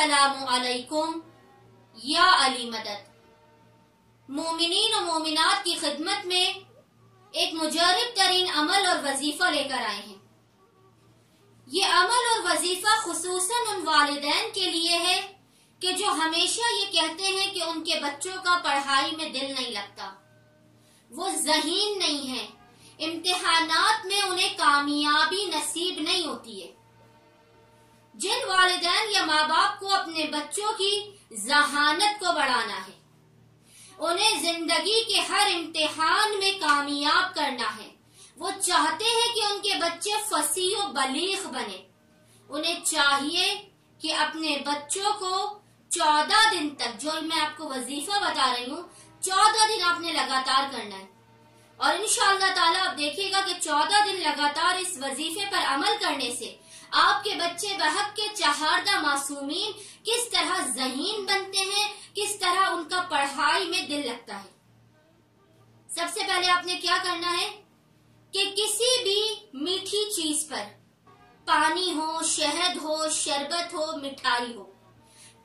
अस्सलामु अलैकुम या अली मदद। मोमिनीन और मोमिनात की खिदमत में एक मुजर्रब तरीन अमल और वजीफा लेकर आए हैं। ये अमल और वजीफा खुसूसन उन वालिदैन के लिए है कि जो हमेशा ये कहते हैं कि उनके बच्चों का पढ़ाई में दिल नहीं लगता, वो ज़हीन नहीं है, इम्तिहानात में उन्हें कामयाबी नसीब नहीं होती है। जिन वालिदैन या माँ बाप को अपने बच्चों की जहानत को बढ़ाना है, उन्हें जिंदगी के हर इम्तिहान में कामयाब करना है, वो चाहते हैं कि उनके बच्चे फसीह और बलीग बने, उन्हें चाहिए कि अपने बच्चों को 14 दिन तक, जो मैं आपको वजीफा बता रही हूँ, 14 दिन आपने लगातार करना है। और इंशाअल्लाह ताला आप देखिएगा कि 14 दिन लगातार इस वजीफे पर अमल करने से आपके बच्चे बहक के चहारदा मासूमीन किस तरह ज़हीन बनते हैं, किस तरह उनका पढ़ाई में दिल लगता है। सबसे पहले आपने क्या करना है कि किसी भी मीठी चीज पर, पानी हो, शहद हो, शरबत हो, मिठाई हो,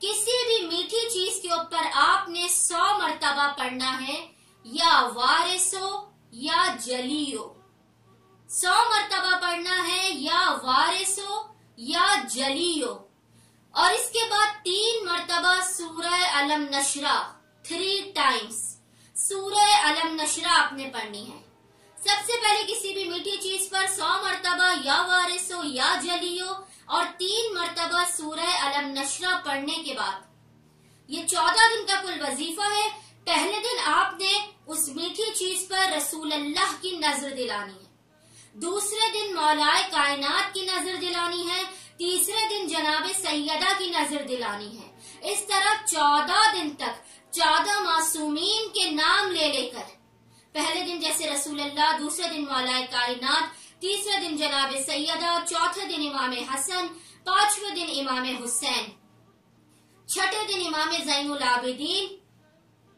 किसी भी मीठी चीज के ऊपर आपने 100 मर्तबा पढ़ना है, या वारिसो या जलियो। 100 मर्तबा पढ़ना है, या वारिसो या जलियो। और इसके बाद 3 मर्तबा सूरह अलम नशरा, 3 टाइम्स सूरह अलम नशरा आपने पढ़नी है। सबसे पहले किसी भी मीठी चीज पर 100 मर्तबा या वारिसो या जलियो और 3 मर्तबा सूरह अलम नशरा पढ़ने के बाद ये 14 दिन का कुल वजीफा है। पहले दिन आपने उस मीठी चीज पर रसूल अल्लाह की नजर दिलानी है, दूसरे दिन मौलाए कायनात की नजर दिलानी है, तीसरे दिन जनाबे सैयदा की नजर दिलानी है। इस तरह 14 दिन तक 14 मासूमीन के नाम ले लेकर, पहले दिन जैसे रसूल अल्लाह, दूसरे दिन मौलाए कायनात, तीसरे दिन जनाबे सैयदा, चौथे दिन इमाम हसन, पांचवें दिन इमाम हुसैन, छठे दिन इमाम ज़ैनुल आबिदीन,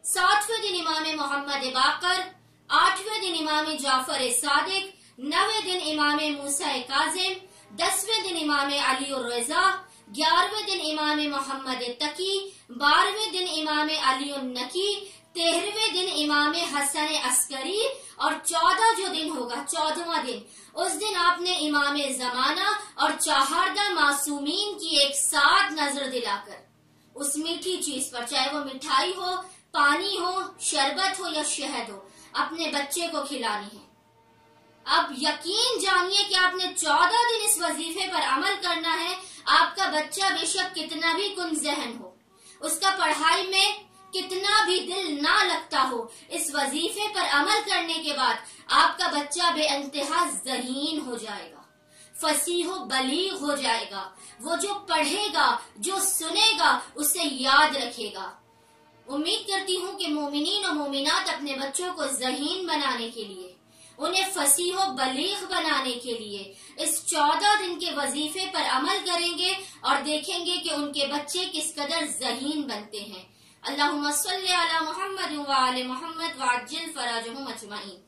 7वें दिन इमाम मोहम्मद बाकर, 8वें दिन इमाम जाफर सादिक, 9वें दिन इमाम मूसा काजिम, 10वें दिन इमाम अली और रजा, 11वें दिन इमाम मोहम्मद तकी, 12वें दिन इमाम अली नकी, 13वें दिन इमाम हसन अस्करी और 14 जो दिन होगा, 14वां दिन, उस दिन आपने इमाम जमाना और चहारदा मासूमीन की एक साथ नजर दिलाकर उस मीठी चीज पर, चाहे वो मिठाई हो, पानी हो, शरबत हो या शहद हो, अपने बच्चे को खिलानी है। अब यकीन जानिए कि आपने 14 दिन इस वजीफे पर अमल करना है। आपका बच्चा बेशक कितना भी कुन ज़हन हो, उसका पढ़ाई में कितना भी दिल ना लगता हो, इस वजीफे पर अमल करने के बाद आपका बच्चा बेइंतहा ज़हीन हो जाएगा, फसीह बलीग हो जाएगा। वो जो पढ़ेगा, जो सुनेगा, उसे याद रखेगा। उम्मीद करती हूँ कि मोमिनीन और मोमिनात अपने बच्चों को ज़हीन बनाने के लिए, उन्हें फसीह बलीग बनाने के लिए इस 14 दिन के वजीफे पर अमल करेंगे और देखेंगे कि उनके बच्चे किस कदर ज़हीन बनते हैं। अल्लाहुम्मा सल्ली अला मुहम्मद व आले मुहम्मद व अज्जिल फराजहुम अजमईन।